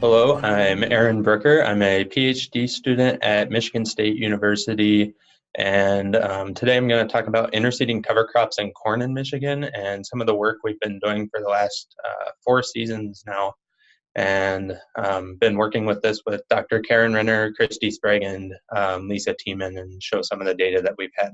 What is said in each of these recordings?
Hello, I'm Aaron Brooker. I'm a PhD student at Michigan State University, and today I'm going to talk about interseeding cover crops in corn in Michigan and some of the work we've been doing for the last 4 seasons now, and been working with this with Dr. Karen Renner, Christy Sprague, and Lisa Tiemann, and show some of the data that we've had.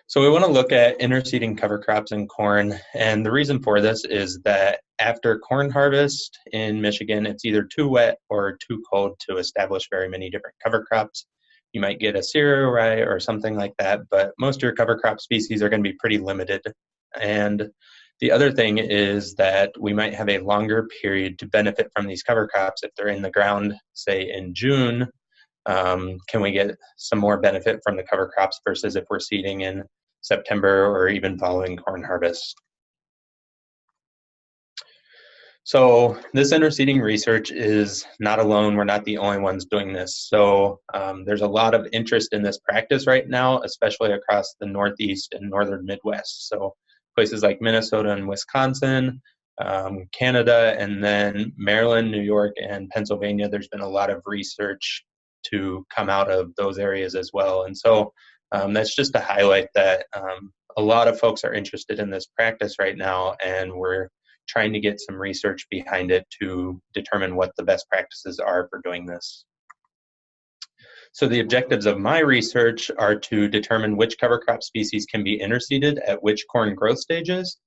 So we want to look at interseeding cover crops in corn, and the reason for this is that after corn harvest in Michigan, it's either too wet or too cold to establish very many different cover crops. You might get a cereal rye or something like that, but most of your cover crop species are going to be pretty limited. And the other thing is that we might have a longer period to benefit from these cover crops if they're in the ground, say in June. Can we get some more benefit from the cover crops versus if we're seeding in September or even following corn harvest? So this interseeding research is not alone. We're not the only ones doing this. So there's a lot of interest in this practice right now, especially across the Northeast and Northern Midwest. So places like Minnesota and Wisconsin, Canada, and then Maryland, New York, and Pennsylvania. There's been a lot of research to come out of those areas as well. And so that's just to highlight that a lot of folks are interested in this practice right now, and we're trying to get some research behind it to determine what the best practices are for doing this. So the objectives of my research are to determine which cover crop species can be interseeded at which corn growth stages,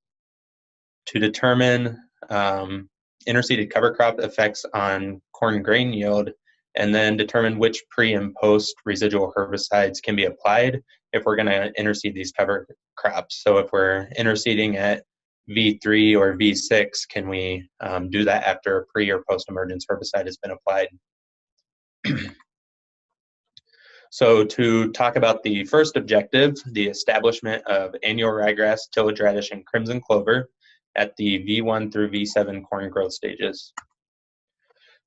to determine interseeded cover crop effects on corn grain yield, and then determine which pre and post residual herbicides can be applied if we're going to interseed these cover crops. So if we're interseeding at V3 or V6, can we do that after a pre or post emergence herbicide has been applied? So to talk about the first objective, the establishment of annual ryegrass, tillage radish, and crimson clover at the V1 through V7 corn growth stages.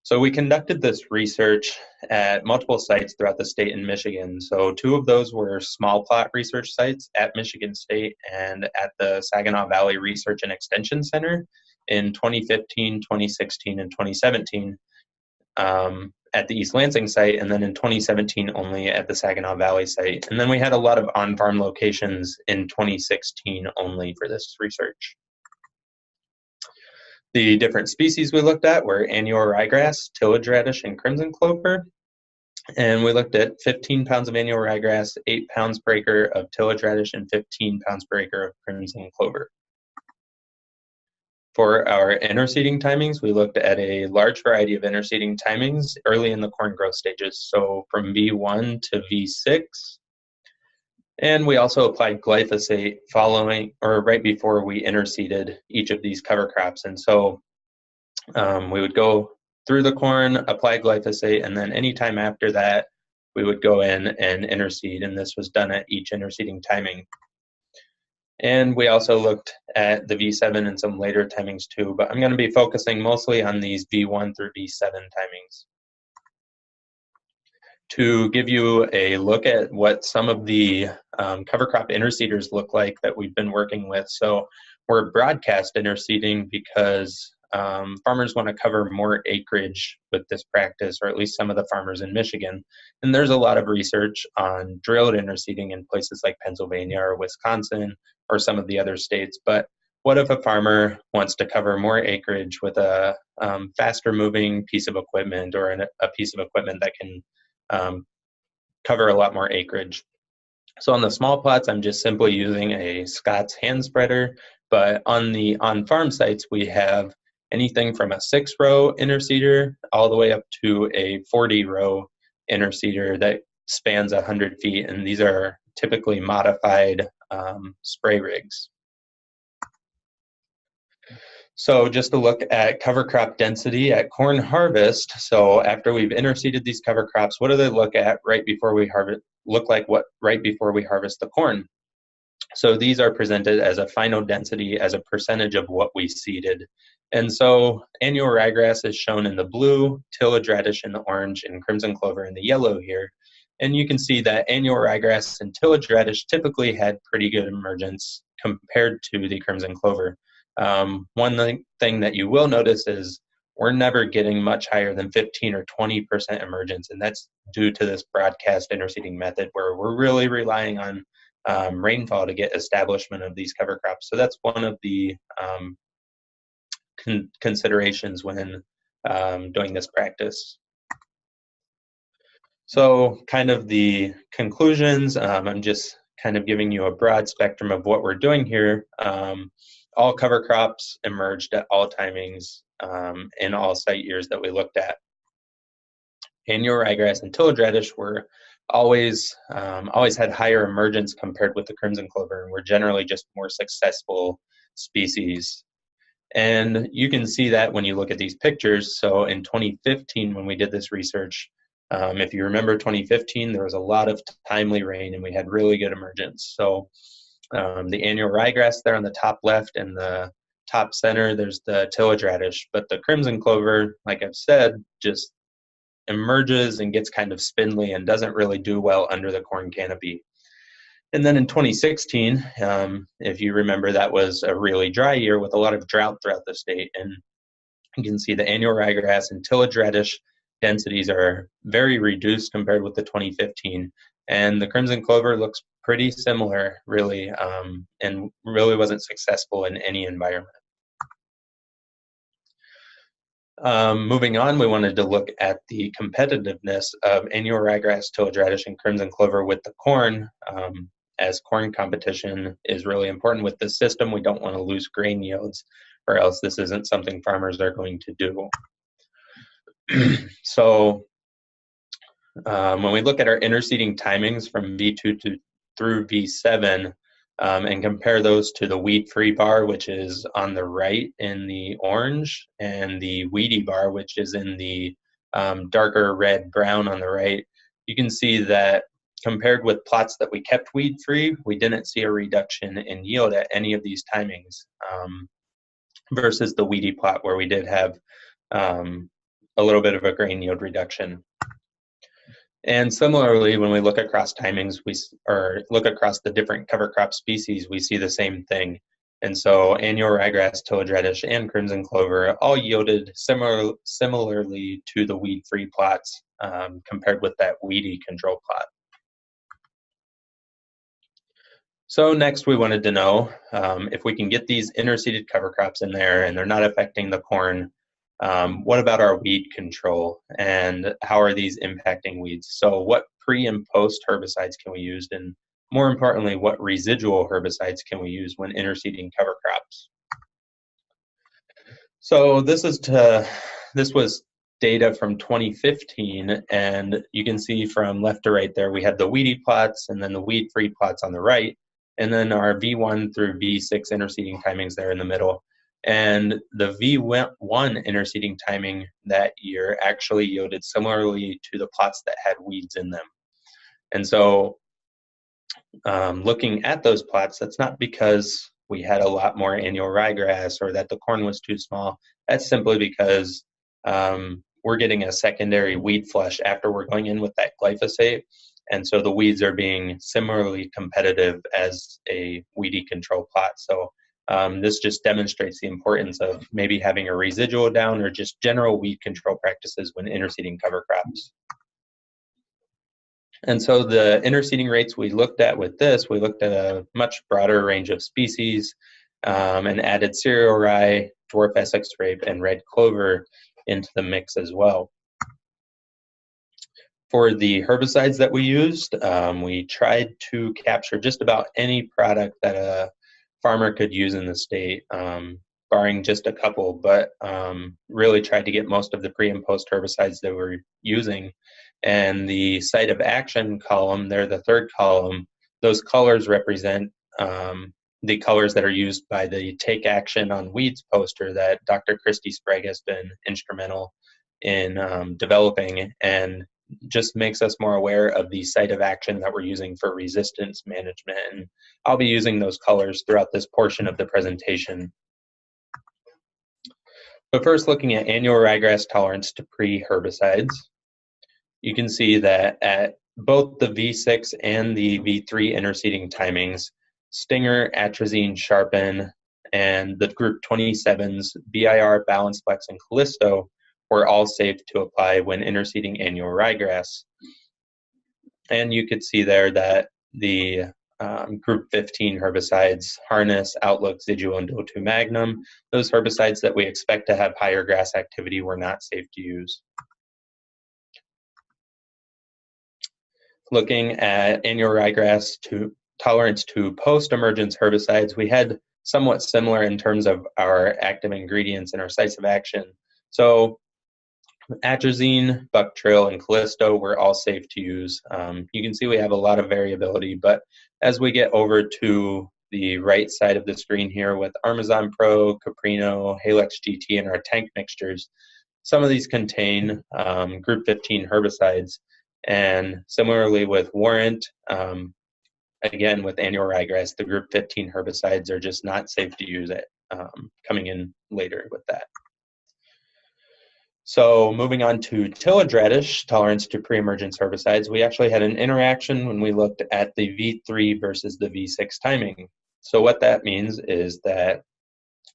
So we conducted this research at multiple sites throughout the state in Michigan. So 2 of those were small plot research sites at Michigan State and at the Saginaw Valley Research and Extension Center in 2015, 2016, and 2017 at the East Lansing site, and then in 2017 only at the Saginaw Valley site. And then we had a lot of on-farm locations in 2016 only for this research. The different species we looked at were annual ryegrass, tillage radish, and crimson clover. And we looked at 15 pounds of annual ryegrass, 8 pounds per acre of tillage radish, and 15 pounds per acre of crimson clover. For our interseeding timings, we looked at a large variety of interseeding timings early in the corn growth stages, so from V1 to V6. And we also applied glyphosate following or right before we interseeded each of these cover crops. And so we would go through the corn, apply glyphosate, and then anytime after that, we would go in and interseed, and this was done at each interseeding timing. And we also looked at the V7 and some later timings too, but I'm going to be focusing mostly on these V1 through V7 timings. To give you a look at what some of the cover crop interseeders look like that we've been working with. So we're broadcast interseeding because farmers want to cover more acreage with this practice, or at least some of the farmers in Michigan. And there's a lot of research on drilled interseeding in places like Pennsylvania or Wisconsin or some of the other states. But what if a farmer wants to cover more acreage with a faster moving piece of equipment, or a piece of equipment that can cover a lot more acreage? So on the small plots, I'm just simply using a Scott's hand spreader, but on the on-farm sites, we have anything from a 6-row interseeder all the way up to a 40-row interseeder that spans 100 feet, and these are typically modified spray rigs. So just to look at cover crop density at corn harvest. So after we've interseeded these cover crops, what do they look at right before we harvest? Look like what right before we harvest the corn? So these are presented as a final density as a percentage of what we seeded. And so annual ryegrass is shown in the blue, tillage radish in the orange, and crimson clover in the yellow here. And you can see that annual ryegrass and tillage radish typically had pretty good emergence compared to the crimson clover. One thing that you will notice is we're never getting much higher than 15 or 20% emergence, and that's due to this broadcast interseeding method where we're really relying on rainfall to get establishment of these cover crops. So that's one of the considerations when doing this practice. So kind of the conclusions, I'm just kind of giving you a broad spectrum of what we're doing here. All cover crops emerged at all timings in all site years that we looked at. Annual ryegrass and tillage radish were always had higher emergence compared with the crimson clover, and were generally just more successful species. And you can see that when you look at these pictures. So in 2015, when we did this research, if you remember 2015, there was a lot of timely rain and we had really good emergence. So the annual ryegrass there on the top left and the top center, there's the tillage radish. But the crimson clover, like I've said, just emerges and gets kind of spindly and doesn't really do well under the corn canopy. And then in 2016, if you remember, that was a really dry year with a lot of drought throughout the state. And you can see the annual ryegrass and tillage radish densities are very reduced compared with the 2015. And the crimson clover looks pretty similar, really, and really wasn't successful in any environment. Moving on, we wanted to look at the competitiveness of annual ryegrass, tillage radish, and crimson clover with the corn. As corn competition is really important with this system, we don't want to lose grain yields, or else this isn't something farmers are going to do. So when we look at our interseeding timings from V2 through V7 and compare those to the weed-free bar, which is on the right in the orange, and the weedy bar, which is in the darker red-brown on the right, you can see that compared with plots that we kept weed-free, we didn't see a reduction in yield at any of these timings versus the weedy plot where we did have a little bit of a grain yield reduction. And similarly, when we look across timings, or look across the different cover crop species, we see the same thing. And so annual ryegrass, tillage radish, and crimson clover all yielded similarly to the weed-free plots compared with that weedy control plot. So next we wanted to know if we can get these interseeded cover crops in there and they're not affecting the corn, what about our weed control and how are these impacting weeds? So what pre and post herbicides can we use, and more importantly, what residual herbicides can we use when interseeding cover crops? So this was data from 2015, and you can see from left to right there we had the weedy plots and then the weed-free plots on the right, and then our V1 through V6 interseeding timings there in the middle. And the V1 interseeding timing that year actually yielded similarly to the plots that had weeds in them. And so looking at those plots, that's not because we had a lot more annual ryegrass or that the corn was too small. That's simply because we're getting a secondary weed flush after we're going in with that glyphosate. And so the weeds are being similarly competitive as a weedy control plot. So this just demonstrates the importance of maybe having a residual down or just general weed control practices when interseeding cover crops. And so the interseeding rates we looked at with this, we looked at a much broader range of species and added cereal rye, dwarf Essex rape, and red clover into the mix as well. For the herbicides that we used, we tried to capture just about any product that a farmer could use in the state, barring just a couple, but really tried to get most of the pre and post herbicides that we're using. And the site of action column, there, the third column, those colors represent the colors that are used by the Take Action on Weeds poster that Dr. Christy Sprague has been instrumental in developing, and just makes us more aware of the site of action that we're using for resistance management. And I'll be using those colors throughout this portion of the presentation. But first, looking at annual ryegrass tolerance to pre-herbicides, you can see that at both the V6 and the V3 interseeding timings, Stinger, Atrazine, Sharpen, and the group 27s, BIR, Balance Flex, and Callisto were all safe to apply when interseeding annual ryegrass. And you could see there that the group 15 herbicides, Harness, Outlook, Zidua, and Dotu Magnum, those herbicides that we expect to have higher grass activity were not safe to use. Looking at annual ryegrass tolerance to post-emergence herbicides, we had somewhat similar in terms of our active ingredients and our sites of action. So atrazine, Bucktrill, and Callisto were all safe to use. You can see we have a lot of variability, but as we get over to the right side of the screen here with Armazon Pro, Caprino, Halex GT, and our tank mixtures, some of these contain group 15 herbicides. And similarly with Warrant, again with annual ryegrass, the group 15 herbicides are just not safe to use it, coming in later with that. So moving on to tillage radish tolerance to pre-emergence herbicides, we actually had an interaction when we looked at the V3 versus the V6 timing. So what that means is that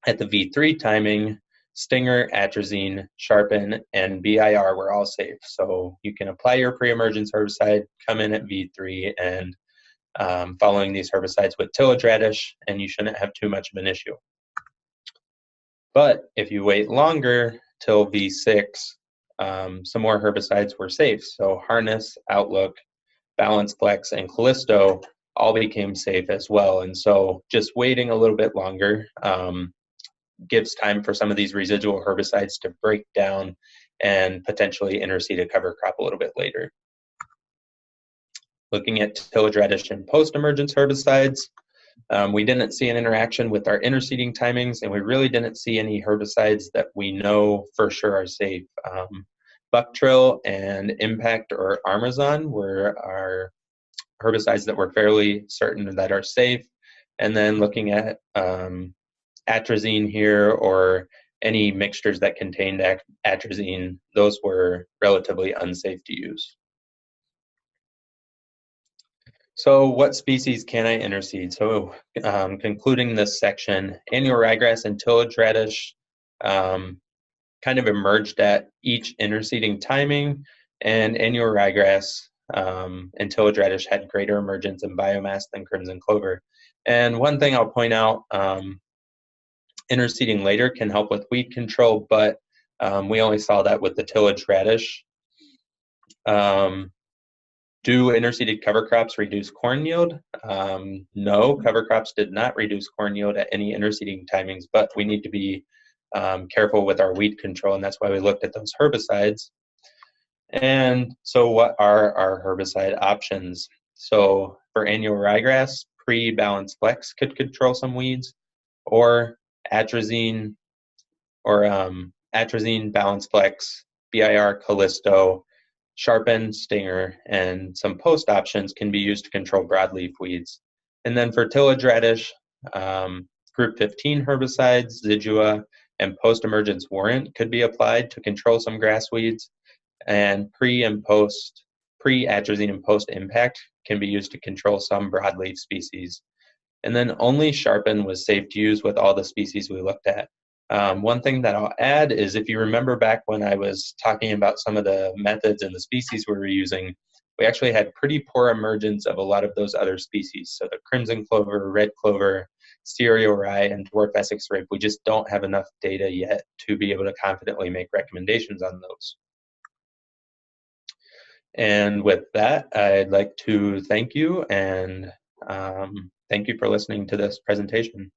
at the V3 timing, Stinger, Atrazine, Sharpen, and BIR were all safe. So you can apply your pre-emergence herbicide, come in at V3, and following these herbicides with tillage radish, and you shouldn't have too much of an issue. But if you wait longer till V6, some more herbicides were safe. So Harness, Outlook, Balance Flex, and Callisto all became safe as well. And so just waiting a little bit longer gives time for some of these residual herbicides to break down and potentially interseed a cover crop a little bit later. Looking at tillage radish and post-emergence herbicides, we didn't see an interaction with our interseeding timings, and we really didn't see any herbicides that we know for sure are safe. Bucktrill and Impact or Armazon were our herbicides that we're fairly certain that are safe. And then looking at atrazine here or any mixtures that contained atrazine, those were relatively unsafe to use. So what species can I interseed? So concluding this section, annual ryegrass and tillage radish kind of emerged at each interseeding timing, and annual ryegrass and tillage radish had greater emergence in biomass than crimson clover. And one thing I'll point out, interseeding later can help with weed control, but we only saw that with the tillage radish. Do interseeded cover crops reduce corn yield? No, cover crops did not reduce corn yield at any interseeding timings, but we need to be careful with our weed control, and that's why we looked at those herbicides. And so what are our herbicide options? So for annual ryegrass, pre-Balance Flex could control some weeds, or atrazine, Balance Flex, BIR, Callisto, Sharpen, Stinger, and some post options can be used to control broadleaf weeds. And then for tillage radish, group 15 herbicides, Zidua, and post-emergence Warrant could be applied to control some grass weeds. And pre-atrazine and post-impact can be used to control some broadleaf species. And then only Sharpen was safe to use with all the species we looked at. One thing that I'll add is if you remember back when I was talking about some of the methods and the species we were using, we actually had pretty poor emergence of a lot of those other species. So the crimson clover, red clover, cereal rye, and dwarf Essex rape, we just don't have enough data yet to be able to confidently make recommendations on those. And with that, I'd like to thank you, and thank you for listening to this presentation.